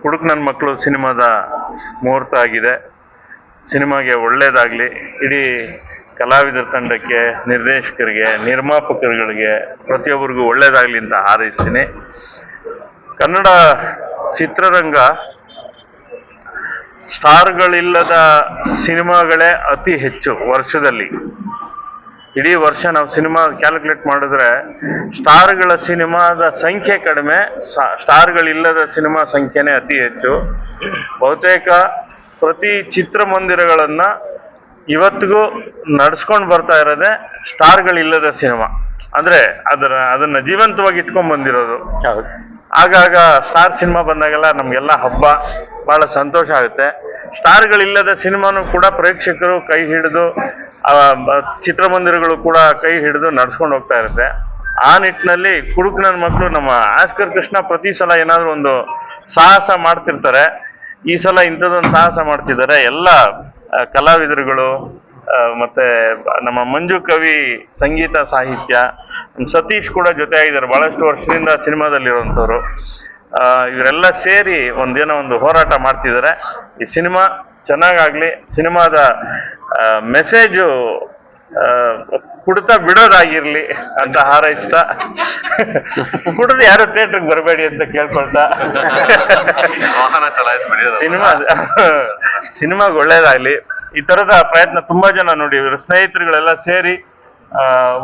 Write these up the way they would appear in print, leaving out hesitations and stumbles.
ಕುಡುಕ್ ನನ್ನ ಮಕ್ಕಳು ಸಿನಿಮಾದ ಮುಹೂರ್ತ ಆಗಿದೆ. ಸಿನಿಮಾಗೆ ಒಳ್ಳೇದಾಗಲಿ. ಇಡೀ ಕಲಾವಿದರ ತಂಡಕ್ಕೆ, ನಿರ್ದೇಶಕರಿಗೆ, ನಿರ್ಮಾಪಕರುಗಳಿಗೆ ಪ್ರತಿಯೊಬ್ಬರಿಗೂ ಒಳ್ಳೇದಾಗಲಿ ಅಂತ ಹಾರೈಸ್ತೀನಿ. ಕನ್ನಡ ಚಿತ್ರರಂಗ ಸ್ಟಾರ್ಗಳಿಲ್ಲದ ಸಿನಿಮಾಗಳೇ ಅತಿ ಹೆಚ್ಚು ವರ್ಷದಲ್ಲಿ. ಇಡೀ ವರ್ಷ ನಾವು ಸಿನಿಮಾ ಕ್ಯಾಲ್ಕುಲೇಟ್ ಮಾಡಿದ್ರೆ ಸ್ಟಾರ್ಗಳ ಸಿನಿಮಾದ ಸಂಖ್ಯೆ ಕಡಿಮೆ, ಸ್ಟಾರ್ಗಳಿಲ್ಲದ ಸಿನಿಮಾ ಸಂಖ್ಯೆನೇ ಅತಿ ಹೆಚ್ಚು. ಬಹುತೇಕ ಪ್ರತಿ ಚಿತ್ರಮಂದಿರಗಳನ್ನ ಇವತ್ತಿಗೂ ನಡ್ಸ್ಕೊಂಡು ಬರ್ತಾ ಇರೋದೇ ಸ್ಟಾರ್ಗಳಿಲ್ಲದ ಸಿನಿಮಾ. ಅಂದ್ರೆ ಅದನ್ನ ಜೀವಂತವಾಗಿ ಇಟ್ಕೊಂಡ್ ಬಂದಿರೋದು. ಆಗಾಗ ಸ್ಟಾರ್ ಸಿನಿಮಾ ಬಂದಾಗೆಲ್ಲ ನಮ್ಗೆಲ್ಲ ಹಬ್ಬ, ಬಹಳ ಸಂತೋಷ ಆಗುತ್ತೆ. ಸ್ಟಾರ್ಗಳಿಲ್ಲದ ಸಿನಿಮಾನು ಕೂಡ ಪ್ರೇಕ್ಷಕರು ಕೈ ಹಿಡಿದು, ಚಿತ್ರಮಂದಿರಗಳು ಕೂಡ ಕೈ ಹಿಡಿದು ನಡ್ಸ್ಕೊಂಡು ಹೋಗ್ತಾ ಇರುತ್ತೆ. ಆ ನಿಟ್ಟಿನಲ್ಲಿ ಕುಡುಕ್ ನನ್ನ ಮಕ್ಕಳು ನಮ್ಮ ಆಸ್ಕರ್ ಕೃಷ್ಣ ಪ್ರತಿ ಸಲ ಏನಾದ್ರು ಒಂದು ಸಾಹಸ ಮಾಡ್ತಿರ್ತಾರೆ. ಈ ಸಲ ಇಂಥದ್ದೊಂದು ಸಾಹಸ ಮಾಡ್ತಿದ್ದಾರೆ. ಎಲ್ಲ ಕಲಾವಿದರುಗಳು, ಮತ್ತೆ ನಮ್ಮ ಮಂಜು ಕವಿ ಸಂಗೀತ ಸಾಹಿತ್ಯ, ಸತೀಶ್ ಕೂಡ ಜೊತೆ ಆಗಿದ್ದಾರೆ. ಬಹಳಷ್ಟು ವರ್ಷದಿಂದ ಸಿನಿಮಾದಲ್ಲಿರುವಂಥವ್ರು. ಇವರೆಲ್ಲ ಸೇರಿ ಒಂದೇನೋ ಒಂದು ಹೋರಾಟ ಮಾಡ್ತಿದ್ದಾರೆ. ಈ ಸಿನಿಮಾ ಚೆನ್ನಾಗಾಗ್ಲಿ. ಸಿನಿಮಾದ ಮೆಸೇಜು ಕುಡ್ತಾ ಬಿಡೋದಾಗಿರ್ಲಿ ಅಂತ ಹಾರೈಸ್ತಾ, ಕುಡಿದು ಯಾರು ಥಿಯೇಟ್ರಿಗೆ ಬರಬೇಡಿ ಅಂತ ಕೇಳ್ಕೊಳ್ತಾ, ಸಿನಿಮಾಗೆ ಒಳ್ಳೇದಾಗ್ಲಿ. ಈ ತರದ ಪ್ರಯತ್ನ ತುಂಬಾ ಜನ ನೋಡಿ, ಇವರು ಸ್ನೇಹಿತರುಗಳೆಲ್ಲ ಸೇರಿ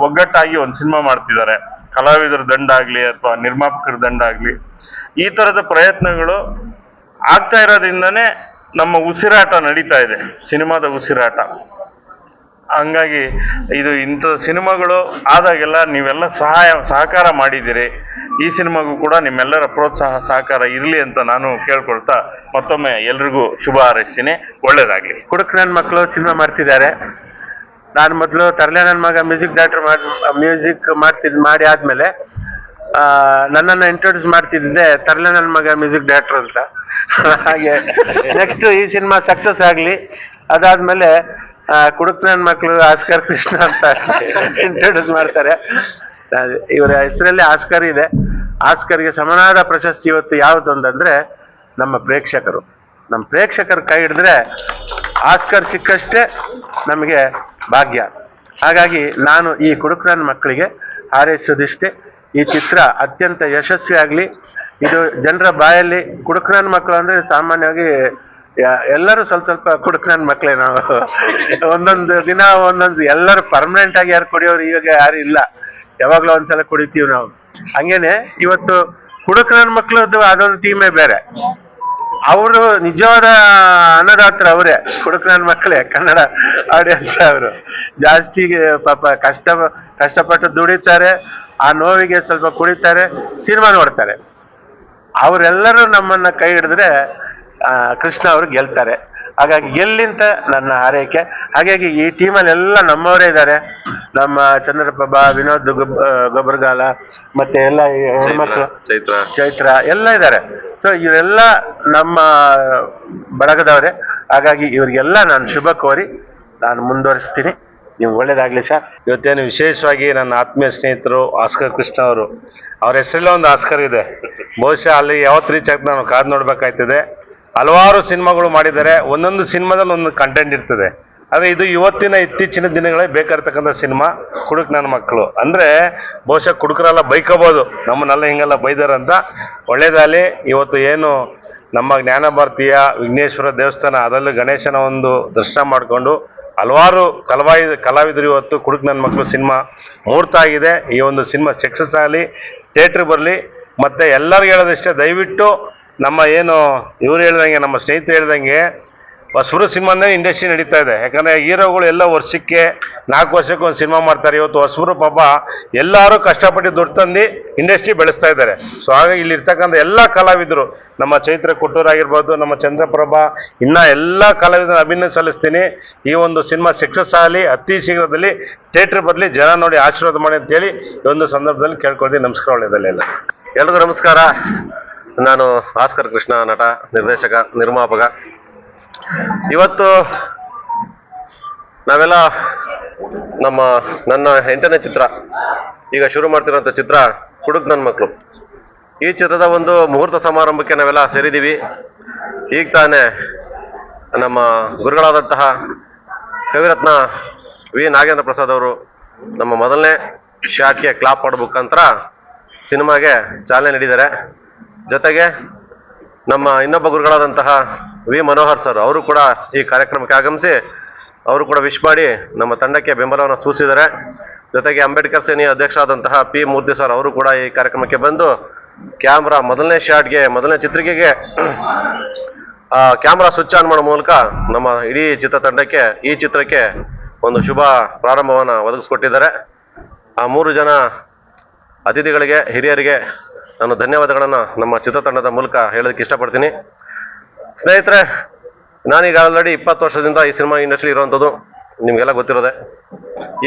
ಒಗ್ಗಟ್ಟಾಗಿ ಒಂದು ಸಿನಿಮಾ ಮಾಡ್ತಿದ್ದಾರೆ. ಕಲಾವಿದರ ದಂಡ ಆಗ್ಲಿ ಅಥವಾ ನಿರ್ಮಾಪಕರ ದಂಡ ಆಗ್ಲಿ, ಈ ತರದ ಪ್ರಯತ್ನಗಳು ಆಗ್ತಾ ಇರೋದ್ರಿಂದನೇ ನಮ್ಮ ಉಸಿರಾಟ ನಡೀತಾ ಇದೆ, ಸಿನಿಮಾದ ಉಸಿರಾಟ. ಹಂಗಾಗಿ ಇದು ಇಂಥ ಸಿನಿಮಾಗಳು ಆದಾಗೆಲ್ಲ ನೀವೆಲ್ಲ ಸಹಕಾರ ಮಾಡಿದ್ದೀರಿ. ಈ ಸಿನಿಮಾಗೂ ಕೂಡ ನಿಮ್ಮೆಲ್ಲರ ಪ್ರೋತ್ಸಾಹ ಸಹಕಾರ ಇರಲಿ ಅಂತ ನಾನು ಕೇಳ್ಕೊಳ್ತಾ ಮತ್ತೊಮ್ಮೆ ಎಲ್ರಿಗೂ ಶುಭ ಹಾರೈಸ್ತೀನಿ. ಒಳ್ಳೇದಾಗ್ಲಿ. ಕುಡುಕ್ ನನ್ನ ಮಕ್ಕಳು ಸಿನಿಮಾ ಮಾಡ್ತಿದ್ದಾರೆ. ನಾನು ಮೊದಲು ತರಲೆ ನನ್ನ ಮಗ ಮ್ಯೂಸಿಕ್ ಡೈರೆಕ್ಟರ್ ಮಾಡಿ ಆದ್ಮೇಲೆ ನನ್ನನ್ನು ಇಂಟ್ರೊಡ್ಯೂಸ್ ಮಾಡ್ತಿದ್ದೆ ತರಲೆ ನನ್ನ ಮಗ ಮ್ಯೂಸಿಕ್ ಡೈರೆಕ್ಟರ್ ಅಂತ. ಹಾಗೆ ನೆಕ್ಸ್ಟ್ ಈ ಸಿನಿಮಾ ಸಕ್ಸಸ್ ಆಗಲಿ. ಅದಾದ್ಮೇಲೆ ಕುಡುಕ್ ನನ್ನ ಮಕ್ಕಳು ಆಸ್ಕರ್ ಕೃಷ್ಣ ಅಂತ ಇಂಟ್ರೊಡ್ಯೂಸ್ ಮಾಡ್ತಾರೆ. ಇವರ ಹೆಸರಲ್ಲಿ ಆಸ್ಕರ್ ಇದೆ. ಆಸ್ಕರ್ಗೆ ಸಮನಾದ ಪ್ರಶಸ್ತಿ ಇವತ್ತು ಯಾವುದು ಅಂತಂದ್ರೆ ನಮ್ಮ ಪ್ರೇಕ್ಷಕರು. ನಮ್ಮ ಪ್ರೇಕ್ಷಕರ ಕೈ ಹಿಡಿದ್ರೆ ಆಸ್ಕರ್ ಸಿಕ್ಕಷ್ಟೇ ನಮಗೆ ಭಾಗ್ಯ. ಹಾಗಾಗಿ ನಾನು ಈ ಕುಡುಕ್ ನನ್ನ ಮಕ್ಕಳಿಗೆ ಹಾರೈಸೋದಿಷ್ಟೇ, ಈ ಚಿತ್ರ ಅತ್ಯಂತ ಯಶಸ್ವಿ ಆಗಲಿ. ಇದು ಜನರ ಬಾಯಲ್ಲಿ ಕುಡುಕ್ ನನ್ನ ಮಕ್ಕಳು ಅಂದ್ರೆ ಸಾಮಾನ್ಯವಾಗಿ ಎಲ್ಲರೂ ಸ್ವಲ್ಪ ಕುಡುಕ್ ನನ್ನ ಮಕ್ಕಳೇ. ನಾವು ಒಂದೊಂದು ದಿನ ಒಂದೊಂದು ಎಲ್ಲರೂ ಪರ್ಮನೆಂಟ್ ಆಗಿ ಯಾರು ಕುಡಿಯೋರು ಇವಾಗ ಯಾರು ಇಲ್ಲ, ಯಾವಾಗ್ಲೂ ಒಂದ್ಸಲ ಕುಡಿತೀವಿ ನಾವು. ಹಂಗೇನೆ ಇವತ್ತು ಕುಡುಕ್ ನನ್ನ ಮಕ್ಕಳದ್ದು ಅದೊಂದು ಟೀಮೇ ಬೇರೆ. ಅವರು ನಿಜವಾದ ಅನ್ನದಾತ್ರ ಅವರೇ, ಕುಡುಕ್ ನನ್ನ ಮಕ್ಕಳೇ, ಕನ್ನಡ ಆಡಿಯನ್ಸ್. ಅವರು ಜಾಸ್ತಿ ಪಾಪ ಕಷ್ಟಪಟ್ಟು ದುಡಿತಾರೆ, ಆ ನೋವಿಗೆ ಸ್ವಲ್ಪ ಕುಡಿತಾರೆ, ಸಿನಿಮಾ ನೋಡ್ತಾರೆ. ಅವರೆಲ್ಲರೂ ನಮ್ಮನ್ನ ಕೈ ಹಿಡಿದ್ರೆ ಕೃಷ್ಣ ಅವರು ಗೆಲ್ತಾರೆ. ಹಾಗಾಗಿ ಗೆಲ್ಲಿಂತ ನನ್ನ ಹಾರೈಕೆ. ಹಾಗಾಗಿ ಈ ಟೀಮಲ್ಲಿ ಎಲ್ಲ ನಮ್ಮವರೇ ಇದ್ದಾರೆ. ನಮ್ಮ ಚಂದ್ರಪ್ರಭಾ, ವಿನೋದ್ ಗೊಬ್ಬರಗಾಲ, ಮತ್ತೆ ಎಲ್ಲ ಹೆಣ್ಮಕ್ಳು, ಚೈತ್ರ ಎಲ್ಲ ಇದ್ದಾರೆ. ಸೊ ಇವರೆಲ್ಲ ನಮ್ಮ ಬಳಗದವರೇ. ಹಾಗಾಗಿ ಇವರಿಗೆಲ್ಲ ನಾನು ಶುಭ ಕೋರಿ ನಾನು ಮುಂದುವರಿಸ್ತೀನಿ. ನೀವು ಒಳ್ಳೇದಾಗ್ಲಿ ಸರ್. ಇವತ್ತೇನು ವಿಶೇಷವಾಗಿ ನನ್ನ ಆತ್ಮೀಯ ಸ್ನೇಹಿತರು ಆಸ್ಕರ್ ಕೃಷ್ಣ ಅವರು, ಅವ್ರ ಹೆಸರಲ್ಲೇ ಒಂದು ಆಸ್ಕರ್ ಇದೆ. ಬಹುಶಃ ಅಲ್ಲಿ ಯಾವತ್ತು ರೀಚ್ ಆಗ್ತದೆ ನಾವು ಕಾದು ನೋಡ್ಬೇಕಾಯ್ತದೆ. ಹಲವಾರು ಸಿನಿಮಾಗಳು ಮಾಡಿದ್ದಾರೆ, ಒಂದೊಂದು ಸಿನಿಮಾದಲ್ಲಿ ಒಂದು ಕಂಟೆಂಟ್ ಇರ್ತದೆ. ಆದರೆ ಇದು ಇತ್ತೀಚಿನ ದಿನಗಳೇ ಬೇಕಾಗಿರ್ತಕ್ಕಂಥ ಸಿನಿಮಾ ಕುಡುಕ್ ನನ್ನ ಮಕ್ಕಳು. ಅಂದರೆ ಬಹುಶಃ ಕುಡುಕರೆಲ್ಲ ಬೈಕೋಬೋದು, ನಮ್ಮನ್ನೆಲ್ಲ ಹಿಂಗೆಲ್ಲ ಬೈದಾರಂತ. ಒಳ್ಳೇದಾಗಲಿ. ಇವತ್ತು ಏನು ನಮ್ಮ ಜ್ಞಾನ ಭಾರತೀಯ ವಿಘ್ನೇಶ್ವರ ದೇವಸ್ಥಾನ, ಅದರಲ್ಲೂ ಗಣೇಶನ ಒಂದು ದರ್ಶನ ಮಾಡಿಕೊಂಡು ಹಲವಾರು ಕಲಾವಿದರು ಇವತ್ತು ಕುಡುಕ್ ನನ್ನ ಮಕ್ಕಳು ಸಿನಿಮಾ ಮುಹೂರ್ತ ಆಗಿದೆ. ಈ ಒಂದು ಸಿನಿಮಾ ಸಕ್ಸಸ್ ಆಗಲಿ, ಥಿಯೇಟ್ರ್ ಬರಲಿ. ಮತ್ತು ಎಲ್ಲರಿಗೂ ಹೇಳೋದಿಷ್ಟೇ, ದಯವಿಟ್ಟು ನಮ್ಮ ಏನು ಇವ್ರು ಹೇಳ್ದಂಗೆ, ನಮ್ಮ ಸ್ನೇಹಿತರು ಹೇಳ್ದಂಗೆ ಹೊಸಬರು ಸಿನಿಮಾನೇ ಇಂಡಸ್ಟ್ರಿ ನಡೀತಾ ಇದೆ. ಯಾಕಂದರೆ ಹೀರೋಗಳು ಎಲ್ಲ ವರ್ಷಕ್ಕೆ 4 ವರ್ಷಕ್ಕೆ ಒಂದು ಸಿನಿಮಾ ಮಾಡ್ತಾರೆ. ಇವತ್ತು ಹೊಸಬರು ಪಾಪ ಎಲ್ಲರೂ ಕಷ್ಟಪಟ್ಟು ದುಡ್ಡು ತಂದು ಇಂಡಸ್ಟ್ರಿ ಬೆಳೆಸ್ತಾ ಇದ್ದಾರೆ. ಸೊ ಹಾಗಾಗಿ ಇಲ್ಲಿರ್ತಕ್ಕಂಥ ಎಲ್ಲ ಕಲಾವಿದರು, ನಮ್ಮ ಚೈತ್ರ ಕೊಟ್ಟೂರಾಗಿರ್ಬೋದು, ನಮ್ಮ ಚಂದ್ರಪ್ರಭಾ, ಇನ್ನೂ ಎಲ್ಲ ಕಲಾವಿದರ ಅಭಿನಂದನೆ ಸಲ್ಲಿಸ್ತೀನಿ. ಈ ಒಂದು ಸಿನಿಮಾ ಸಕ್ಸಸ್ ಆಗಲಿ, ಅತಿ ಶೀಘ್ರದಲ್ಲಿ ಥಿಯೇಟ್ರ್ ಬರಲಿ, ಜನ ನೋಡಿ ಆಶೀರ್ವಾದ ಮಾಡಿ ಅಂತೇಳಿ ಈ ಒಂದು ಸಂದರ್ಭದಲ್ಲಿ ಕೇಳ್ಕೊಳ್ತೀನಿ. ನಮಸ್ಕಾರ. ಒಳ್ಳೆಯದಲ್ಲ ಎಲ್ರಿಗೂ ನಮಸ್ಕಾರ. ನಾನು ಆಸ್ಕರ್ ಕೃಷ್ಣ, ನಟ, ನಿರ್ದೇಶಕ, ನಿರ್ಮಾಪಕ. ಇವತ್ತು ನಾವೆಲ್ಲ ನನ್ನ 8ನೇ ಚಿತ್ರ, ಈಗ ಶುರು ಮಾಡ್ತಿರೋಂಥ ಚಿತ್ರ ಕುಡುಕ್ ನನ್ನ ಮಕ್ಕಳು. ಈ ಚಿತ್ರದ ಒಂದು ಮುಹೂರ್ತ ಸಮಾರಂಭಕ್ಕೆ ನಾವೆಲ್ಲ ಸೇರಿದ್ದೀವಿ. ಈಗ ತಾನೇ ನಮ್ಮ ಗುರುಗಳಾದಂತಹ ಕವಿರತ್ನ ವಿ ನಾಗೇಂದ್ರ ಪ್ರಸಾದ್ ಅವರು ನಮ್ಮ ಮೊದಲನೇ ಶಾಟ್ಗೆ ಕ್ಲಾಪ್ ಮಾಡೋ ಮುಖಾಂತರ ಸಿನಿಮಾಗೆ ಚಾಲನೆ ನೀಡಿದ್ದಾರೆ. ಜೊತೆಗೆ ನಮ್ಮ ಇನ್ನೊಬ್ಬ ಗುರುಗಳಾದಂತಹ ವಿ ಮನೋಹರ್ ಸರ್ ಅವರು ಕೂಡ ಈ ಕಾರ್ಯಕ್ರಮಕ್ಕೆ ಆಗಮಿಸಿ ಅವರು ಕೂಡ ವಿಶ್ ಮಾಡಿ ನಮ್ಮ ತಂಡಕ್ಕೆ ಬೆಂಬಲವನ್ನು ಸೂಚಿಸಿದ್ದಾರೆ. ಜೊತೆಗೆ ಅಂಬೇಡ್ಕರ್ ಸೇನೆಯ ಅಧ್ಯಕ್ಷರಾದಂತಹ ಪಿ ಮೂರ್ತಿ ಸರ್ ಅವರು ಕೂಡ ಈ ಕಾರ್ಯಕ್ರಮಕ್ಕೆ ಬಂದು ಕ್ಯಾಮ್ರಾ ಮೊದಲನೇ ಶಾಟ್ಗೆ ಮೊದಲನೇ ಚಿತ್ರಿಕೆಗೆ ಕ್ಯಾಮ್ರಾ ಸ್ವಿಚ್ ಆನ್ ಮಾಡೋ ಮೂಲಕ ನಮ್ಮ ಇಡೀ ಚಿತ್ರತಂಡಕ್ಕೆ ಈ ಚಿತ್ರಕ್ಕೆ ಒಂದು ಶುಭ ಪ್ರಾರಂಭವನ್ನು ಒದಗಿಸ್ಕೊಟ್ಟಿದ್ದಾರೆ. ಆ 3 ಜನ ಅತಿಥಿಗಳಿಗೆ ಹಿರಿಯರಿಗೆ ನಾನು ಧನ್ಯವಾದಗಳನ್ನು ನಮ್ಮ ಚಿತ್ರತಂಡದ ಮೂಲಕ ಹೇಳೋದಕ್ಕೆ ಇಷ್ಟಪಡ್ತೀನಿ. ಸ್ನೇಹಿತರೆ, ನಾನೀಗ ಆಲ್ರೆಡಿ 20 ವರ್ಷದಿಂದ ಈ ಸಿನಿಮಾ ಇಂಡಸ್ಟ್ರಿ ಇರುವಂಥದ್ದು ನಿಮಗೆಲ್ಲ ಗೊತ್ತಿರೋದೆ.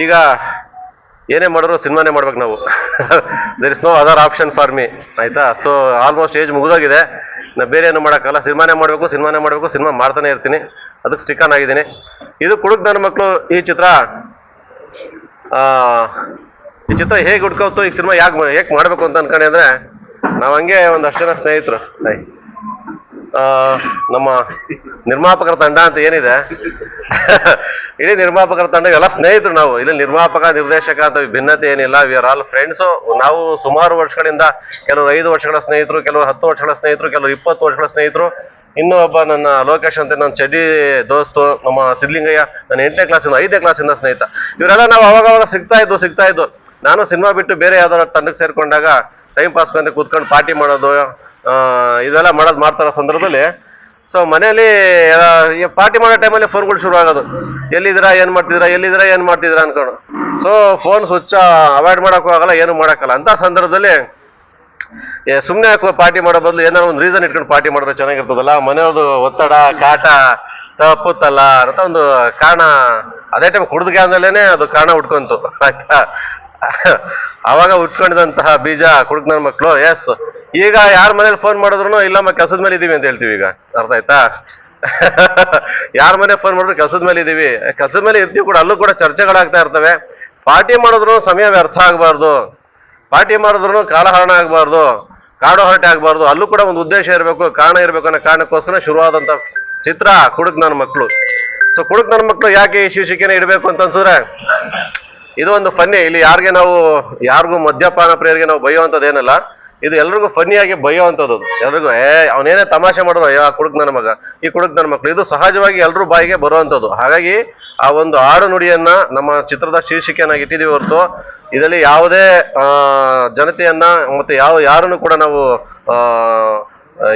ಈಗ ಏನೇ ಮಾಡಿದ್ರು ಸಿನಿಮಾನೇ ಮಾಡ್ಬೇಕು ನಾವು. There is no other option for me, ಆಯ್ತಾ. ಸೊ ಆಲ್ಮೋಸ್ಟ್ ಏಜ್ ಮುಗಿದೋಗಿದೆ, ನಾ ಬೇರೆ ಏನು ಮಾಡೋಕ್ಕಲ್ಲ, ಸಿನಿಮಾನೇ ಮಾಡಬೇಕು, ಸಿನಿಮಾ ಮಾಡ್ತಾನೆ ಇರ್ತೀನಿ, ಅದಕ್ಕೆ ಸ್ಟಿಕ್ ಆನ್ ಆಗಿದ್ದೀನಿ. ಇದು ಕುಡುಕ್ ನನ್ನ ಮಕ್ಕಳು ಈ ಚಿತ್ರ ಹೇಗೆ ಹುಡ್ಕೋತು, ಈ ಸಿನಿಮಾ ಹೇಗೆ ಮಾಡಬೇಕು ಅಂತ ಅನ್ಕೊಂಡೆ ಅಂದರೆ, ನಾವು ಹಂಗೆ ಒಂದಷ್ಟು ಜನ ಸ್ನೇಹಿತರು, ನಮ್ಮ ನಿರ್ಮಾಪಕರ ತಂಡ ಅಂತ ಏನಿದೆ, ಇಡೀ ನಿರ್ಮಾಪಕರ ತಂಡ ಎಲ್ಲ ಸ್ನೇಹಿತರು ನಾವು. ಇಲ್ಲಿ ನಿರ್ಮಾಪಕ ನಿರ್ದೇಶಕ ಅಂತ ಭಿನ್ನತೆ ಏನಿಲ್ಲ, ವಿ ಆರ್ ಆಲ್ ಫ್ರೆಂಡ್ಸು. ನಾವು ಸುಮಾರು ವರ್ಷಗಳಿಂದ, ಕೆಲವರು 5 ವರ್ಷಗಳ ಸ್ನೇಹಿತರು, ಕೆಲವರು 10 ವರ್ಷಗಳ ಸ್ನೇಹಿತರು, ಕೆಲವರು 20 ವರ್ಷಗಳ ಸ್ನೇಹಿತರು. ಇನ್ನೂ ಒಬ್ಬ ನನ್ನ ಲೋಕೇಶ್ ಅಂತ ನನ್ನ ಚಡ್ಡಿ ದೋಸ್ತು, ನಮ್ಮ ಸಿದ್ಲಿಂಗಯ್ಯ ನನ್ನ 8ನೇ ಕ್ಲಾಸಿಂದ 5ನೇ ಕ್ಲಾಸಿಂದ ಸ್ನೇಹಿತ. ಇವರೆಲ್ಲ ನಾವು ಅವಾಗ ಸಿಗ್ತಾ ಇದ್ದು. ನಾನು ಸಿನಿಮಾ ಬಿಟ್ಟು ಬೇರೆ ಯಾವ್ದಾದ್ರು ತಂಡಕ್ಕೆ ಸೇರ್ಕೊಂಡಾಗ ಟೈಮ್ ಪಾಸ್ ಅಂತ ಕೂತ್ಕೊಂಡು ಪಾರ್ಟಿ ಮಾಡೋದು, ಇದೆಲ್ಲ ಮಾಡ್ತಾರೋ ಸಂದರ್ಭದಲ್ಲಿ ಸೊ ಮನೆಯಲ್ಲಿ ಪಾರ್ಟಿ ಮಾಡೋ ಟೈಮಲ್ಲಿ ಫೋನ್ಗಳು ಶುರು ಆಗೋದು, ಎಲ್ಲಿದ್ದೀರಾ ಏನ್ ಮಾಡ್ತಿದ್ದೀರಾ ಅನ್ಕೊಂಡು. ಸೊ ಫೋನ್ ಸ್ವಿಚ್ ಅವಾಯ್ಡ್ ಮಾಡೋಕ್ಕೂ ಆಗಲ್ಲ, ಏನು ಮಾಡೋಕ್ಕಲ್ಲ. ಅಂತ ಸಂದರ್ಭದಲ್ಲಿ ಸುಮ್ಮನೆ ಪಾರ್ಟಿ ಮಾಡೋ ಬದಲು ಏನಾದ್ರು ಒಂದು ರೀಸನ್ ಇಟ್ಕೊಂಡು ಪಾರ್ಟಿ ಮಾಡಿದ್ರೆ ಚೆನ್ನಾಗಿರ್ತದಲ್ಲ, ಮನೆಯವ್ರದ್ದು ಒತ್ತಡ ಕಾಟ ತಪ್ಪುತ್ತಲ್ಲ ಅಂತ ಒಂದು ಕಾರಣ. ಅದೇ ಟೈಮ್ ಕುಡಿದ್ಗೆ ಆದ್ಮೇಲೆ ಅದು ಕಾರಣ ಉಟ್ಕೊಂತು, ಆಯ್ತಾ. ಅವಾಗ ಉಟ್ಕೊಂಡಿದಂತಹ ಬೀಜ ಕುಡುಕ್ ನನ್ನ ಮಕ್ಕಳು. ಎಸ್, ಈಗ ಯಾರ ಮನೇಲಿ ಫೋನ್ ಮಾಡಿದ್ರು ಇಲ್ಲಮ್ಮ ಕೆಲಸದ ಮೇಲೆ ಇದೀವಿ ಅಂತ ಹೇಳ್ತೀವಿ. ಈಗ ಅರ್ಥ ಆಯ್ತಾ? ಯಾರ ಮನೆ ಫೋನ್ ಮಾಡಿದ್ರು ಕೆಲಸದ ಮೇಲೆ ಇದೀವಿ, ಕೆಲಸದ ಮೇಲೆ ಇರ್ತೀವಿ ಕೂಡ. ಅಲ್ಲೂ ಕೂಡ ಚರ್ಚೆಗಳಾಗ್ತಾ ಇರ್ತವೆ. ಪಾರ್ಟಿ ಮಾಡಿದ್ರು ಸಮಯ ವ್ಯರ್ಥ ಆಗಬಾರ್ದು, ಪಾರ್ಟಿ ಮಾಡಿದ್ರು ಕಾಲಹರಣ ಆಗಬಾರ್ದು, ಕಾಡು ಹರಟೆ ಆಗಬಾರ್ದು. ಅಲ್ಲೂ ಕೂಡ ಒಂದು ಉದ್ದೇಶ ಇರಬೇಕು, ಕಾರಣ ಇರಬೇಕು ಅನ್ನೋ ಕಾರಣಕ್ಕೋಸ್ಕರ ಶುರುವಾದಂತ ಚಿತ್ರ ಕುಡುಕ್ ನನ್ನ ಮಕ್ಕಳು. ಸೊ ಕುಡುಕ್ ನನ್ನ ಮಕ್ಕಳು ಯಾಕೆ ಈ ಶೀರ್ಷಿಕೆನ ಇಡಬೇಕು ಅಂತ ಅನ್ಸಿದ್ರೆ, ಇದು ಒಂದು ಫನ್ನಿ. ಇಲ್ಲಿ ಯಾರಿಗೂ ಮದ್ಯಪಾನ ಪ್ರಿಯರಿಗೆ ನಾವು ಬೈಯುವಂಥದ್ದು ಏನಲ್ಲ, ಇದು ಎಲ್ರಿಗೂ ಫನ್ನಿಯಾಗಿ ಬೈಯುವಂಥದ್ದು. ಎಲ್ರಿಗೂ ಅವನೇನೇ ತಮಾಷೆ ಮಾಡಿದ್ರು, ಕುಡುಕ್ ನನ್ನ ಮಗ, ಈ ಕುಡುಕ್ ನನ್ನ ಮಕ್ಕಳು, ಇದು ಸಹಜವಾಗಿ ಎಲ್ರೂ ಬಾಯಿಗೆ ಬರುವಂಥದ್ದು. ಹಾಗಾಗಿ ಆ ಒಂದು ಆಡು ನುಡಿಯನ್ನ ನಮ್ಮ ಚಿತ್ರದ ಶೀರ್ಷಿಕೆಯನ್ನಾಗಿ ಇಟ್ಟಿದೀವಿ ಹೊರತು ಇದರಲ್ಲಿ ಯಾವುದೇ ಜನತೆಯನ್ನ ಮತ್ತೆ ಯಾರನ್ನು ಕೂಡ ನಾವು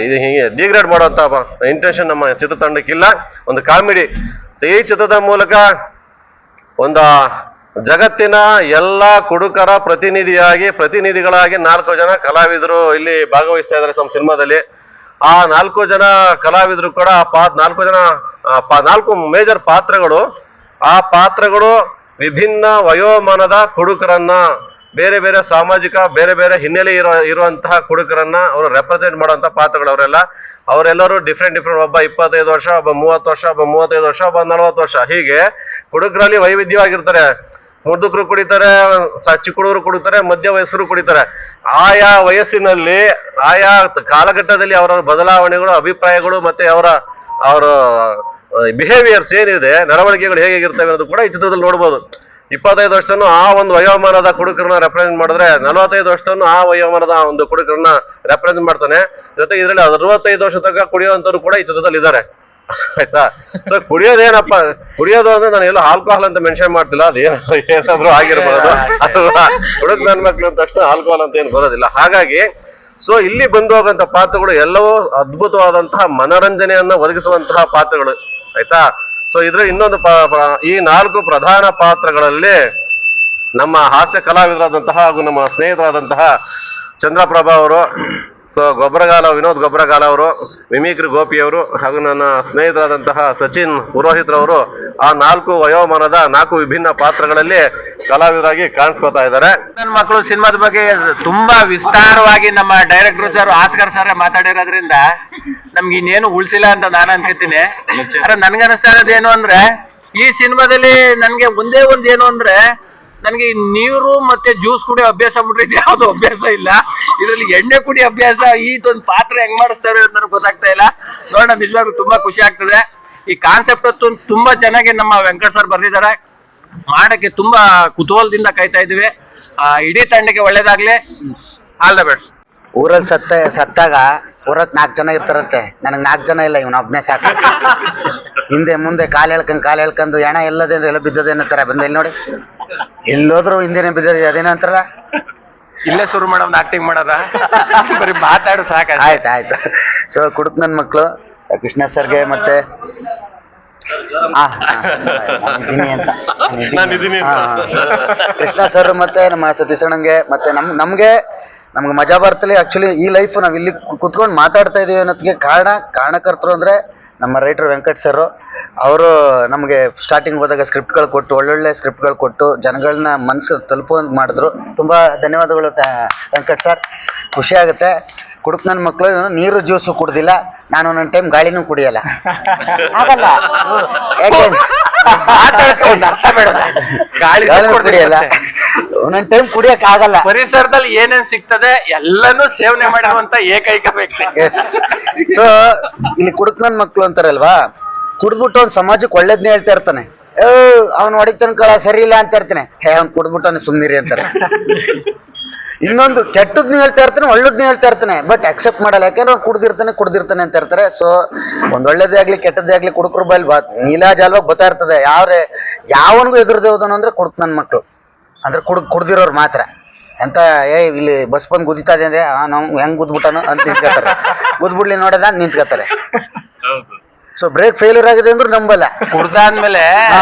ಇದು ಹೀಗೆ ಡಿಗ್ರೇಡ್ ಮಾಡುವಂತ ಇಂಟೆನ್ಷನ್ ನಮ್ಮ ಚಿತ್ರತಂಡಕ್ಕಿಲ್ಲ. ಒಂದು ಕಾಮಿಡಿ. ಈ ಚಿತ್ರದ ಮೂಲಕ ಒಂದು ಜಗತ್ತಿನ ಎಲ್ಲ ಕುಡುಕರ ಪ್ರತಿನಿಧಿಗಳಾಗಿ 4 ಜನ ಕಲಾವಿದರು ಇಲ್ಲಿ ಭಾಗವಹಿಸ್ತಾ ಇದ್ದಾರೆ ನಮ್ಮ ಸಿನಿಮಾದಲ್ಲಿ. ಆ 4 ಜನ ಕಲಾವಿದರು ಕೂಡ 4 ಮೇಜರ್ ಪಾತ್ರಗಳು. ಆ ಪಾತ್ರಗಳು ವಿಭಿನ್ನ ವಯೋಮಾನದ ಕುಡುಕರನ್ನ, ಬೇರೆ ಬೇರೆ ಸಾಮಾಜಿಕ ಬೇರೆ ಬೇರೆ ಹಿನ್ನೆಲೆ ಇರುವಂತಹ ಕುಡುಕರನ್ನ ಅವರು ರೆಪ್ರೆಸೆಂಟ್ ಮಾಡುವಂತ ಪಾತ್ರಗಳು ಅವರೆಲ್ಲರೂ ಡಿಫ್ರೆಂಟ್. ಒಬ್ಬ 25 ವರ್ಷ, ಒಬ್ಬ 30 ವರ್ಷ, ಒಬ್ಬ 35 ವರ್ಷ, ಒಬ್ಬ 40 ವರ್ಷ. ಹೀಗೆ ಕುಡುಕರಲ್ಲಿ ವೈವಿಧ್ಯವಾಗಿರ್ತಾರೆ. ಮುದುಕರು ಕುಡಿತಾರೆ, ಚಿಕ್ಕ ಹುಡುಗರು ಕುಡಿತಾರೆ, ಮಧ್ಯ ವಯಸ್ಕರು ಕುಡಿತಾರೆ. ಆಯಾ ವಯಸ್ಸಿನಲ್ಲಿ ಆಯಾ ಕಾಲಘಟ್ಟದಲ್ಲಿ ಅವರ ಬದಲಾವಣೆಗಳು, ಅಭಿಪ್ರಾಯಗಳು ಮತ್ತೆ ಅವರ ಬಿಹೇವಿಯರ್ಸ್ ಏನಿದೆ, ನಡವಳಿಕೆಗಳು ಹೇಗಿರ್ತವೆ ಅನ್ನೋದು ಕೂಡ ಈ ಚಿತ್ರದಲ್ಲಿ ನೋಡ್ಬೋದು. 25 ವರ್ಷವನ್ನು ಆ ಒಂದು ವಯೋಮಾನದ ಕುಡುಕರನ್ನ ರೆಪ್ರೆಸೆಂಟ್ ಮಾಡಿದ್ರೆ, 45 ವರ್ಷವನ್ನು ಆ ವಯೋಮಾನದ ಒಂದು ಕುಡುಕರನ್ನ ರೆಪ್ರೆಸೆಂಟ್ ಮಾಡ್ತಾನೆ. ಜೊತೆಗೆ ಇದರಲ್ಲಿ 65 ವರ್ಷ ತನಕ ಕುಡಿಯುವಂತವ್ರು ಕೂಡ ಈ ಚಿತ್ರದಲ್ಲಿ ಇದ್ದಾರೆ, ಆಯ್ತಾ. ಸೊ ಕುಡಿಯೋದು ಅಂದ್ರೆ ನಾನು ಎಲ್ಲೋ ಆಲ್ಕೋಹಾಲ್ ಅಂತ ಮೆನ್ಷನ್ ಮಾಡ್ತಿಲ್ಲ, ಏನಾದ್ರೂ ಆಗಿರ್ಬೋದು ಅಲ್ವಾ. ಕುಡುಕ್ ನನ್ನ ಮಕ್ಳು ಅಂತ ತಕ್ಷಣ ಆಲ್ಕೋಹಾಲ್ ಅಂತ ಏನು ಬರೋದಿಲ್ಲ. ಹಾಗಾಗಿ ಸೊ ಇಲ್ಲಿ ಬಂದು ಹೋಗಂತ ಪಾತ್ರಗಳು ಎಲ್ಲವೂ ಅದ್ಭುತವಾದಂತಹ ಮನರಂಜನೆಯನ್ನ ಒದಗಿಸುವಂತಹ ಪಾತ್ರಗಳು, ಆಯ್ತಾ. ಸೊ ಇದ್ರ ಇನ್ನೊಂದು ಈ 4 ಪ್ರಧಾನ ಪಾತ್ರಗಳಲ್ಲಿ ನಮ್ಮ ಹಾಸ್ಯ ಕಲಾವಿದರಾದಂತಹ ಹಾಗೂ ನಮ್ಮ ಸ್ನೇಹಿತರಾದಂತಹ ಚಂದ್ರಪ್ರಭಾ ಅವರು, ಸೊ ವಿನೋದ್ ಗೊಬ್ಬರಗಾಲ ಅವರು, ಮಿಮಿಕ್ರಿ ಗೋಪಿ ಅವರು ಹಾಗೂ ನನ್ನ ಸ್ನೇಹಿತರಾದಂತಹ ಸಚಿನ್ ಪುರೋಹಿತ್ರವರು ಆ 4 ವಯೋಮಾನದ 4 ವಿಭಿನ್ನ ಪಾತ್ರಗಳಲ್ಲಿ ಕಲಾವಿದರಾಗಿ ಕಾಣಿಸ್ಕೊತಾ ಇದ್ದಾರೆ. ನನ್ನ ಮಕ್ಕಳು ಸಿನಿಮಾದ ಬಗ್ಗೆ ತುಂಬಾ ವಿಸ್ತಾರವಾಗಿ ನಮ್ಮ ಡೈರೆಕ್ಟರ್ ಸರ್, ಆಸ್ಕರ್ ಸರ್ ಮಾತಾಡಿರೋದ್ರಿಂದ ನಮ್ಗೆ ಇನ್ನೇನು ಉಳಿಸಿಲ್ಲ ಅಂತ ನಾನು ಅನ್ಕೋತೀನಿ. ನನ್ಗನ್ನಿಸ್ತಾ ಇರೋದು ಏನು ಅಂದ್ರೆ, ಈ ಸಿನಿಮಾದಲ್ಲಿ ನನ್ಗೆ ಒಂದೇ ಏನು ಅಂದ್ರೆ, ನನಗೆ ನೀರು ಮತ್ತೆ ಜ್ಯೂಸ್ ಕುಡಿಯೋ ಅಭ್ಯಾಸ ಬಿಟ್ರೆ ಯಾವ್ದು ಅಭ್ಯಾಸ ಇಲ್ಲ. ಇದ್ರಲ್ಲಿ ಎಣ್ಣೆ ಕುಡಿಯೋ ಅಭ್ಯಾಸ ಇದೊಂದು ಪಾತ್ರ ಹೆಂಗ್ ಮಾಡಿಸ್ತಾರೆ ಅಂತ ನನಗೆ ಗೊತ್ತಾಗ್ತಾ ಇಲ್ಲ. ನೋಡೋಣ, ನಿಜವಾಗ್ಲೂ ತುಂಬಾ ಖುಷಿ ಆಗ್ತದೆ. ಈ ಕಾನ್ಸೆಪ್ಟ್ ಅಂತೂ ತುಂಬಾ ಚೆನ್ನಾಗಿ ನಮ್ಮ ವೆಂಕಟ್ ಸರ್ ಬರ್ದಿದ್ದಾರೆ. ಮಾಡಕ್ಕೆ ತುಂಬಾ ಕುತೂಹಲದಿಂದ ಕಾಯ್ತಾ ಇದೀವಿ. ಇಡೀ ತಂಡಕ್ಕೆ ಒಳ್ಳೇದಾಗ್ಲಿ. All the best. ಊರಲ್ಲಿ ಸತ್ತಾಗ ಊರಕ್ 4 ಜನ ಇರ್ತಾರತ್ತೆ. ನನಗ್ 4 ಜನ ಇಲ್ಲ, ಇವನು ಒಬ್ನೇ ಸಾಕು. ಹಿಂದೆ ಮುಂದೆ ಕಾಲ್ ಹೇಳ್ಕೊಂಡು ಹೆಣ ಎಲ್ಲದೆ ಅಂದ್ರೆ ಎಲ್ಲ ಬಿದ್ದದೆ ಅನ್ನತ್ತಾರೆ. ಬಂದ ಇಲ್ಲಿ ನೋಡಿ, ಎಲ್ಲೋದ್ರು ಹಿಂದೆನೆ ಬಿದ್ದದೆ. ಅದೇನೋ ಅಂತಾರಲ್ಲ, ಇಲ್ಲೇ ಶುರು ಮಾಡೋದು ಆಕ್ಟಿಂಗ್ ಮಾಡೋದ, ಬರೀ ಮಾತಾಡು ಸಾಕ. ಆಯ್ತು. ಸೊ ಕುಡುಕ್ ನನ್ ಮಕ್ಳು ಕೃಷ್ಣ ಸರ್ಗೆ ಮತ್ತೆ ಕೃಷ್ಣ ಸರ್ ಮತ್ತೆ ನಮ್ಮ ಸತೀಶ್ ಅಣ್ಣಂಗೆ ಮತ್ತೆ ನಮ್ಗೆ ಮಜಾ ಬರ್ತಲಿ. ಆಕ್ಚುಲಿ ಈ ಲೈಫ್ ನಾವ್ ಇಲ್ಲಿ ಕುತ್ಕೊಂಡು ಮಾತಾಡ್ತಾ ಇದೀವಿ ಅನ್ನೋದಕ್ಕೆ ಕಾರಣಕರ್ತರು ಅಂದ್ರೆ ನಮ್ಮ ರೈಟರ್ ವೆಂಕಟ್ ಸರ್. ಅವರು ನಮಗೆ ಸ್ಟಾರ್ಟಿಂಗ್ ಹೋದಾಗ ಸ್ಕ್ರಿಪ್ಟ್ಗಳು ಕೊಟ್ಟು, ಒಳ್ಳೊಳ್ಳೆ ಸ್ಕ್ರಿಪ್ಟ್ಗಳು ಕೊಟ್ಟು ಜನಗಳನ್ನ ಮನಸ್ಸು ತಲುಪುವಂಗೆ ಮಾಡಿದ್ರು. ತುಂಬಾ ಧನ್ಯವಾದಗಳು ವೆಂಕಟ್ ಸರ್. ಖುಷಿ ಆಗುತ್ತೆ. ಕುಡುಕ್ ನನ್ನ ಮಕ್ಕಳು ನೀರು ಜ್ಯೂಸು ಕುಡ್ದಿಲ್ಲ, ನಾನು ಒಂದೊಂದು ಟೈಮ್ ಗಾಳಿನೂ ಕುಡಿಯಲ್ಲ. ಆಗಲ್ಲ, ಯಾಕೆ ಕುಡಿಯಲ್ಲ, ಒಂದೊಂದು ಟೈಮ್ ಕುಡಿಯಕ್ ಆಗಲ್ಲ. ಪರಿಸರದಲ್ಲಿ ಏನೇನ್ ಸಿಗ್ತದೆ ಎಲ್ಲಾನು ಸೇವನೆ ಮಾಡುವಂತ ಏಕೈಕ ವ್ಯಕ್ತಿ. ಸೊ ಇಲ್ಲಿ ಕುಡುಕ್ ನನ್ ಮಕ್ಳು ಅಂತಾರಲ್ವಾ, ಕುಡ್ದ್ಬಿಟ್ಟು ಅವ್ನ್ ಸಮಾಜಕ್ಕೆ ಒಳ್ಳೇದ್ನೇ ಹೇಳ್ತಾ ಇರ್ತಾನೆ. ಅವ್ನು ಹೊಡಿತಾನ ಕಳ ಸರಿ ಇಲ್ಲ ಅಂತ ಇರ್ತಾನೆ. ಅವ್ನು ಕುಡ್ದ್ಬಿಟ್ಟು ಸುಮ್ನಿರಿ ಅಂತಾರೆ. ಇನ್ನೊಂದು ಕೆಟ್ಟದ್ನ ಹೇಳ್ತಾ ಇರ್ತಾನೆ, ಒಳ್ಳೇದ್ನ ಹೇಳ್ತಾ ಇರ್ತಾನೆ, ಬಟ್ ಅಕ್ಸೆಪ್ಟ್ ಮಾಡಲ್ಲ. ಯಾಕಂದ್ರೆ ಅವ್ನು ಕುಡ್ದಿರ್ತಾನೆ ಅಂತ ಇರ್ತಾರೆ. ಸೊ ಒಂದ್ ಒಳ್ಳೇದೇ ಆಗ್ಲಿ ಕೆಟ್ಟದ್ದೇ ಆಗ್ಲಿ ಕುಡುಕರು ಬೈಲ್ ನೀಲಾಜಾಲ್ವಾಗಿ ಗೊತ್ತಾ ಇರ್ತದೆ. ಯಾವನಿಗೂ ಎದುರದೇ ಹೋದನು ಅಂದ್ರೆ ಕುಡುಕ್ ನನ್ ಮಕ್ಳು ಅಂದ್ರೆ ಕುಡ್ದಿರೋರು ಮಾತ್ರ. ಎಂತ ಇಲ್ಲಿ ಬಸ್ ಬಂದು ಗುದಿತಾ ಇದೆ ಅಂದ್ರೆ ನಾವು ಹೆಂಗ್ ಗುದ್ಬಿಟ್ಟಾನು ಅಂತ ನಿಂತ್ಕೋತಾರೆ. ಗುದ್ಬಿಡ್ಲಿ ನೋಡೋದ ಅಂತ ನಿಂತ್ಕೋತಾರೆ. ಸೊ ಬ್ರೇಕ್ ಫೇಲ್ಯೂರ್ ಆಗಿದೆ ಅಂದ್ರೂ ನಂಬಲ್ಲ. ಕುಡ್ದಾದ್ಮೇಲೆ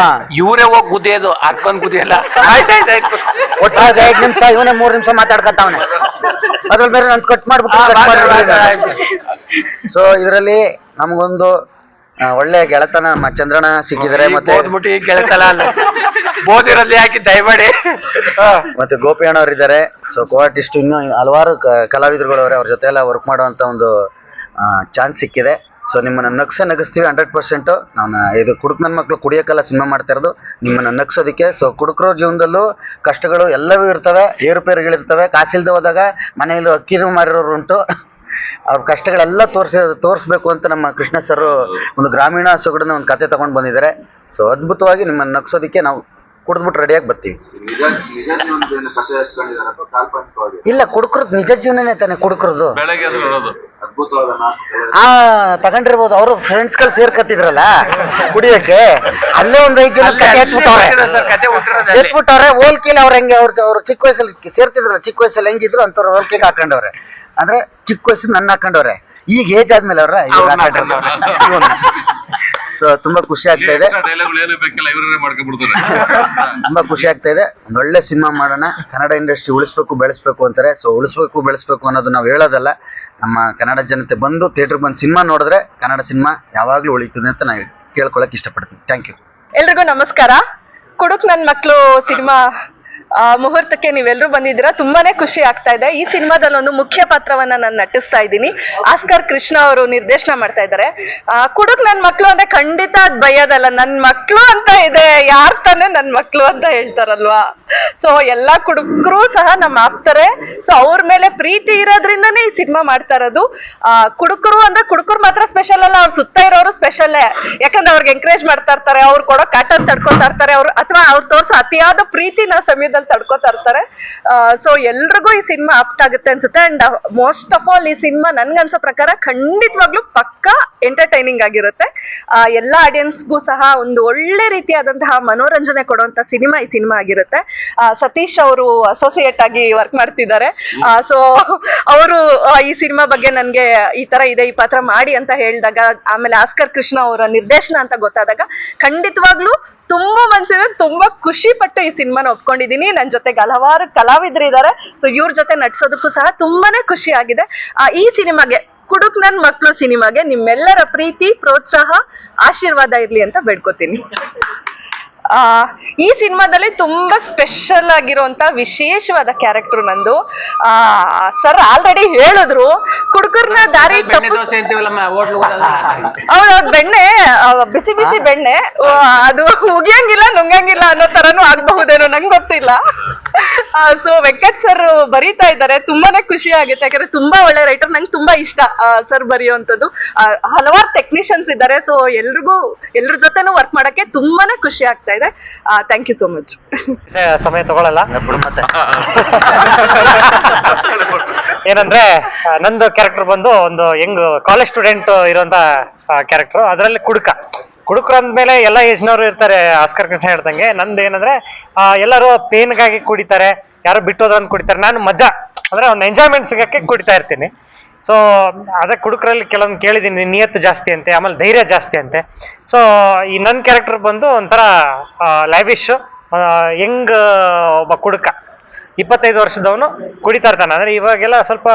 ಇವರೇ ಹೋಗಿ ಗುದಿಯೋದು, ಹಾಕೊಂಡ್ ಗುದಿಯಲ್ಲ. ಒಟ್ಟಾಗ 5 ನಿಮಿಷ ಇವನೇ 3 ನಿಮಿಷ ಮಾತಾಡ್ಕತ್ತಾವನೆ. ಅದ್ರಲ್ಲಿ ಬೇರೆ ನಾನು ಕಟ್ ಮಾಡ್ಬಿಟ್ಟು. ಸೊ ಇದರಲ್ಲಿ ನಮ್ಗೊಂದು ಒಳ್ಳೆ ಗೆಳತನ ನಮ್ಮ ಚಂದ್ರಣ್ಣ ಸಿಕ್ಕಿದ್ದಾರೆ. ಮತ್ತೆ ಗೆಳತನ ಬೋದಿರಲ್ಲಿ ಹಾಕಿ ದಯಮಾಡಿ. ಮತ್ತೆ ಗೋಪಿ ಅಣ್ಣವ್ರು ಇದ್ದಾರೆ. ಸೊ ಕೋ ಆರ್ಟಿಸ್ಟ್ ಇನ್ನೂ ಹಲವಾರು ಕಲಾವಿದರುಗಳವ್ರೆ. ಅವ್ರ ಜೊತೆ ಎಲ್ಲ ವರ್ಕ್ ಮಾಡುವಂತ ಒಂದು ಚಾನ್ಸ್ ಸಿಕ್ಕಿದೆ. ಸೊ ನಿಮ್ಮನ್ನ ನಗಿಸ್ತೀವಿ 100%. ನಾನು ಇದು ಕುಡುಕ್ ನನ್ನ ಮಕ್ಳು ಕುಡಿಯೋಕ್ಕೆಲ್ಲ ಸಿನಿಮಾ ಮಾಡ್ತಾ ಇರೋದು ನಿಮ್ಮನ್ನ ನಗ್ಸೋದಕ್ಕೆ. ಸೊ ಕುಡುಕರ ಜೀವನದಲ್ಲೂ ಕಷ್ಟಗಳು ಎಲ್ಲವೂ ಇರ್ತವೆ, ಏರುಪೇರುಗಳಿರ್ತವೆ. ಕಾಸಿಲ್ದೆ ಹೋದಾಗ ಮನೆಯಲ್ಲಿ ಅಕ್ಕಿನೂ ಮಾರಿರೋರು ಉಂಟು. ಅವ್ರ ಕಷ್ಟಗಳೆಲ್ಲ ತೋರಿಸ್ಬೇಕು ಅಂತ ನಮ್ಮ ಕೃಷ್ಣ ಸರ್ ಒಂದು ಗ್ರಾಮೀಣ ಸೊಗಡನ್ನ ಒಂದು ಕತೆ ತಗೊಂಡು ಬಂದಿದ್ದಾರೆ. ಸೊ ಅದ್ಭುತವಾಗಿ ನಿಮ್ಮನ್ನ ನಗ್ಸೋದಕ್ಕೆ ನಾವು ಕುಡಿದ್ಬಿಟ್ಟು ರೆಡಿಯಾಗಿ ಬರ್ತೀವಿ. ಇಲ್ಲ, ಕುಡುಕರದ್ದು ನಿಜ ಜೀವನನೇ ತಾನೆ ಕುಡುಕರದ್ದು. ತಗೊಂಡಿರ್ಬೋದು. ಅವರು ಫ್ರೆಂಡ್ಸ್ಗಳು ಸೇರ್ಕತ್ತಿದ್ರಲ್ಲ ಕುಡಿಯಕ್ಕೆ, ಅಲ್ಲೇ ಒಂದು 5 ಜನ ಎತ್ಬಿಟ್ಟವ್ರೆ. ಹೋಲ್ಕೆಲಿ ಅವ್ರ ಹೆಂಗೆ ಅವ್ರು ಚಿಕ್ಕ ವಯಸ್ಸಲ್ಲಿ ಸೇರ್ತಿದ್ರಲ್ಲ, ಚಿಕ್ಕ ವಯಸ್ಸಲ್ಲಿ ಹೆಂಗಿದ್ರು ಅಂತವ್ರು ಹೋಲ್ಕೆಗೆ ಹಾಕೊಂಡವ್ರೆ. ಅಂದ್ರೆ ಚಿಕ್ಕ ವಯಸ್ಸಿನ ನನ್ನ ಹಾಕೊಂಡವ್ರೆ. ಈಗ ಏಜ್ ಆದ್ಮೇಲೆ ಅವ್ರ ಸೊ ತುಂಬಾ ಖುಷಿ ಆಗ್ತಾ ಇದೆ. ತುಂಬಾ ಖುಷಿ ಆಗ್ತಾ ಇದೆ. ಒಂದೊಳ್ಳೆ ಸಿನಿಮಾ ಮಾಡೋಣ. ಕನ್ನಡ ಇಂಡಸ್ಟ್ರಿ ಉಳಿಸ್ಬೇಕು ಬೆಳೆಸ್ಬೇಕು ಅಂತಾರೆ. ಸೊ ಉಳಿಸ್ಬೇಕು ಅನ್ನೋದು ನಾವು ಹೇಳೋದಲ್ಲ. ನಮ್ಮ ಕನ್ನಡ ಜನತೆ ಬಂದು ಥಿಯೇಟರ್ ಬಂದು ಸಿನಿಮಾ ನೋಡಿದ್ರೆ ಕನ್ನಡ ಸಿನಿಮಾ ಯಾವಾಗ್ಲೂ ಉಳಿತದೆ ಅಂತ ನಾನು ಕೇಳ್ಕೊಳಕ್ ಇಷ್ಟಪಡ್ತೀನಿ. Thank you. ಎಲ್ರಿಗೂ ನಮಸ್ಕಾರ. ಕುಡುಕ್ ನನ್ ಮಕ್ಳು ಸಿನಿಮಾ ಮುಹೂರ್ತಕ್ಕೆ ನೀವೆಲ್ಲರೂ ಬಂದಿದ್ದೀರಾ. ತುಂಬಾನೇ ಖುಷಿ ಆಗ್ತಾ ಇದೆ. ಈ ಸಿನಿಮಾದಲ್ಲಿ ಒಂದು ಮುಖ್ಯ ಪಾತ್ರವನ್ನ ನಾನು ನಟಿಸ್ತಾ ಇದ್ದೀನಿ. ಆಸ್ಕರ್ ಕೃಷ್ಣ ಅವರು ನಿರ್ದೇಶನ ಮಾಡ್ತಾ ಇದ್ದಾರೆ. ಕುಡುಕ್ ನನ್ ಮಕ್ಳು ಅಂದ್ರೆ ಖಂಡಿತ ಅದ್ ಬೈಯೋದಲ್ಲ, ನನ್ ಮಕ್ಳು ಅಂತ ಇದೆ, ಯಾರ್ ತಾನೇ ನನ್ ಮಕ್ಳು ಅಂತ ಹೇಳ್ತಾರಲ್ವಾ. ಸೊ ಎಲ್ಲಾ ಕುಡುಕರು ಸಹ ನಮ್ಮ ಆಪ್ತಾರೆ. ಸೊ ಅವ್ರ ಮೇಲೆ ಪ್ರೀತಿ ಇರೋದ್ರಿಂದನೇ ಈ ಸಿನಿಮಾ ಮಾಡ್ತಾ ಇರೋದು. ಕುಡುಕರು ಅಂದ್ರೆ ಕುಡುಕರು ಮಾತ್ರ ಸ್ಪೆಷಲ್ ಅಲ್ಲ, ಅವ್ರ ಸುತ್ತ ಇರೋರು ಸ್ಪೆಷಲ್ಲೇ. ಯಾಕಂದ್ರೆ ಅವ್ರಿಗೆ ಎಂಕರೇಜ್ ಮಾಡ್ತಾ ಇರ್ತಾರೆ, ಅವ್ರು ಕೊಡೋ ಕಾಟನ್ ತಡ್ಕೊತಾ ಇರ್ತಾರೆ, ಅವ್ರು ಅಥವಾ ಅವ್ರು ತೋರ್ಸೋ ಅತಿಯಾದ ಪ್ರೀತಿನ ಸಮಯದಲ್ಲಿ ತಡ್ಕೋತಾ ಇರ್ತಾರೆ. ಸೊ ಎಲ್ರಿಗೂ ಈ ಸಿನಿಮಾ ಆಪ್ಟ್ ಆಗುತ್ತೆ ಅನ್ಸುತ್ತೆ. ಅಂಡ್ ಮೋಸ್ಟ್ ಆಫ್ ಆಲ್ ಈ ಸಿನಿಮಾ ನನ್ಗನ್ಸೋ ಪ್ರಕಾರ ಖಂಡಿತವಾಗ್ಲೂ ಪಕ್ಕಾ ಎಂಟರ್ಟೈನಿಂಗ್ ಆಗಿರುತ್ತೆ. ಎಲ್ಲಾ ಆಡಿಯನ್ಸ್ಗೂ ಸಹ ಒಂದು ಒಳ್ಳೆ ರೀತಿಯಾದಂತಹ ಮನೋರಂಜನೆ ಕೊಡುವಂತ ಸಿನಿಮಾ ಈ ಸಿನಿಮಾ ಆಗಿರುತ್ತೆ. ಸತೀಶ್ ಅವರು ಅಸೋಸಿಯೇಟ್ ಆಗಿ ವರ್ಕ್ ಮಾಡ್ತಿದ್ದಾರೆ. ಸೊ ಅವರು ಈ ಸಿನಿಮಾ ಬಗ್ಗೆ ನನ್ಗೆ ಈ ತರ ಇದೆ, ಈ ಪಾತ್ರ ಮಾಡಿ ಅಂತ ಹೇಳಿದಾಗ, ಆಮೇಲೆ ಆಸ್ಕರ್ ಕೃಷ್ಣ ಅವರ ನಿರ್ದೇಶನ ಅಂತ ಗೊತ್ತಾದಾಗ ಖಂಡಿತವಾಗ್ಲೂ ತುಂಬಾ ಮನ್ಸಿದೆ, ತುಂಬಾ ಖುಷಿ ಪಟ್ಟು ಈ ಸಿನಿಮಾನ ಒಪ್ಕೊಂಡಿದೀನಿ. ನನ್ನ ಜೊತೆಗೆ ಹಲವಾರು ಕಲಾವಿದರು ಇದ್ದಾರೆ. ಸೊ ಇವ್ರ ಜೊತೆ ನಟಿಸೋದಕ್ಕೂ ಸಹ ತುಂಬಾನೇ ಖುಷಿ ಆಗಿದೆ. ಈ ಸಿನಿಮಾಗೆ, ಕುಡುಕ್ ನನ್ ಮಕ್ಳು ಸಿನಿಮಾಗೆ ನಿಮ್ಮೆಲ್ಲರ ಪ್ರೀತಿ, ಪ್ರೋತ್ಸಾಹ, ಆಶೀರ್ವಾದ ಇರ್ಲಿ ಅಂತ ಬೇಡ್ಕೋತೀನಿ. ಈ ಸಿನಿಮಾದಲ್ಲಿ ತುಂಬಾ ಸ್ಪೆಷಲ್ ಆಗಿರುವಂತ ವಿಶೇಷವಾದ ಕ್ಯಾರೆಕ್ಟರ್ ನಂದು. ಸರ್ ಆಲ್ರೆಡಿ ಹೇಳಿದ್ರು, ಕುಡುಕರ್ನ ದಾರಿ ಬೆಣ್ಣೆ ದೋಸೆ ಅಂತೀವಲ್ಲಮ್ಮ ಹೋಟ್ಲು ಹೌದೌದು, ಬೆಣ್ಣೆ ಬಿಸಿ ಬಿಸಿ ಬೆಣ್ಣೆ ಅದು ಉಗಿಯಂಗಿಲ್ಲ ನುಂಗಂಗಿಲ್ಲ ಅನ್ನೋ ತರನು ಆಗ್ಬಹುದೇನೋ, ನಂಗೆ ಗೊತ್ತಿಲ್ಲ. ಸೊ ವೆಂಕಟ್ ಸರ್ ಬರೀತಾ ಇದ್ದಾರೆ, ತುಂಬಾನೇ ಖುಷಿ ಆಗುತ್ತೆ. ಯಾಕಂದ್ರೆ ತುಂಬಾ ಒಳ್ಳೆ ರೈಟರ್, ನಂಗೆ ತುಂಬಾ ಇಷ್ಟ ಸರ್ ಬರೆಯುವಂಥದ್ದು. ಹಲವಾರು ಟೆಕ್ನಿಷಿಯನ್ಸ್ ಇದ್ದಾರೆ, ಸೊ ಎಲ್ರ ಜೊತೆನೂ ವರ್ಕ್ ಮಾಡಕ್ಕೆ ತುಂಬಾನೇ ಖುಷಿ ಆಗ್ತಾ ಇದೆ. Thank you so much. ಸಮಯ ತಗೊಳಲ್ಲ. ಏನಂದ್ರೆ ನಂದು ಕ್ಯಾರೆಕ್ಟರ್ ಬಂದು ಒಂದು ಯಂಗ್ ಕಾಲೇಜ್ ಸ್ಟೂಡೆಂಟ್ ಇರುವಂತ ಕ್ಯಾರೆಕ್ಟರ್. ಅದರಲ್ಲಿ ಕುಡುಕರು ಅಂದ್ಮೇಲೆ ಎಲ್ಲ ಏಜ್ನವರು ಇರ್ತಾರೆ, ಆಸ್ಕರ್ ಕೃಷ್ಣ ಹೇಳ್ದಂಗೆ. ನಂದು ಏನಂದ್ರೆ ಎಲ್ಲರೂ ಪೇನ್ಗಾಗಿ ಕುಡಿತಾರೆ, ಯಾರು ಬಿಟ್ಟೋದ್ರನ್ನ ಕುಡಿತಾರೆ. ನಾನು ಮಜಾ ಅಂದ್ರೆ ಒಂದು ಎಂಜಾಯ್ಮೆಂಟ್ ಸಿಗಕ್ಕೆ ಕುಡಿತಾ ಇರ್ತೀನಿ. ಸೊ ಅದೇ ಕುಡುಕರಲ್ಲಿ ಕೆಲವೊಂದು ಕೇಳಿದ್ದೀನಿ, ನಿಯತ್ತು ಜಾಸ್ತಿ ಅಂತೆ, ಆಮೇಲೆ ಧೈರ್ಯ ಜಾಸ್ತಿ ಅಂತೆ. ಸೊ ಈ ನನ್ನ ಕ್ಯಾರೆಕ್ಟರ್ ಬಂದು ಒಂಥರ ಲೈವಿಶ್ ಯಂಗ್ ಒಬ್ಬ ಕುಡುಕ, 25 ವರ್ಷದವನು ಕುಡಿತಾ ಇರ್ತಾನೆ. ಅಂದ್ರೆ ಇವಾಗೆಲ್ಲ ಸ್ವಲ್ಪ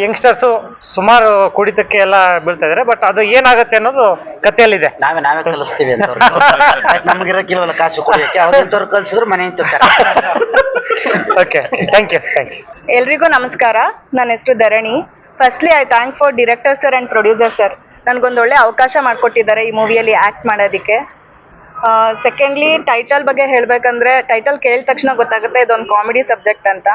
ಯಂಗ್ಸ್ಟರ್ಸು ಸುಮಾರು ಕುಡಿತಕ್ಕೆ ಎಲ್ಲ ಬೀಳ್ತಾ ಇದಾರೆ. ಬಟ್ ಅದು ಏನಾಗುತ್ತೆ ಅನ್ನೋದು ಕಥೆಯಲ್ಲಿದೆ. ನಾವೇ ಕಲಿಸ್ತೀವಿ ಅಂತ ನಮ್ಗಿರಕ್ಕಿಲ್ವಲ್ಲ ಕಾಸು ಕುಡಿಯಕ್ಕೆ, ಅವ್ರಂತವ್ರು ಕಲ್ಸಿದ್ರು ಮನೆ ಓಕೆ, ಥ್ಯಾಂಕ್ ಯು. ಎಲ್ರಿಗೂ ನಮಸ್ಕಾರ. ನನ್ನ ಹೆಸರು Dharani. Firstly I thank for director sir and producer sir, ನನಗೊಂದು ಒಳ್ಳೆ ಅವಕಾಶ ಮಾಡಿಕೊಟ್ಟಿದ್ದಾರೆ ಈ ಮೂವಿಯಲ್ಲಿ ಆ್ಯಕ್ಟ್ ಮಾಡೋದಕ್ಕೆ. ಸೆಕೆಂಡ್ಲಿ ಟೈಟಲ್ ಬಗ್ಗೆ ಹೇಳಬೇಕಂದ್ರೆ, ಟೈಟಲ್ ಕೇಳಿದ ತಕ್ಷಣ ಗೊತ್ತಾಗುತ್ತೆ ಇದೊಂದು ಕಾಮಿಡಿ ಸಬ್ಜೆಕ್ಟ್ ಅಂತ.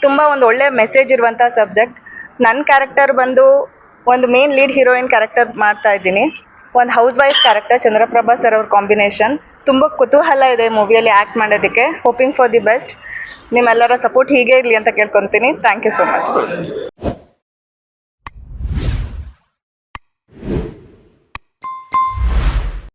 ತುಂಬ ಒಂದು ಒಳ್ಳೆ ಮೆಸೇಜ್ ಇರುವಂಥ ಸಬ್ಜೆಕ್ಟ್. ನನ್ನ ಕ್ಯಾರೆಕ್ಟರ್ ಬಂದು ಒಂದು ಮೇನ್ ಲೀಡ್ ಹೀರೋಯಿನ್ ಕ್ಯಾರೆಕ್ಟರ್ ಮಾಡ್ತಾ ಇದ್ದೀನಿ. ಒಂದು housewife character, Chandraprabha sir ಅವ್ರ ಕಾಂಬಿನೇಷನ್. ತುಂಬ ಕುತೂಹಲ ಇದೆ ಮೂವಿಯಲ್ಲಿ ಆ್ಯಕ್ಟ್ ಮಾಡೋದಕ್ಕೆ. Hoping for the best. ನಿಮ್ಮೆಲ್ಲರ ಸಪೋರ್ಟ್ ಹೀಗೆ ಇರಲಿ ಅಂತ ಕೇಳ್ಕೊತೀನಿ. Thank you so much.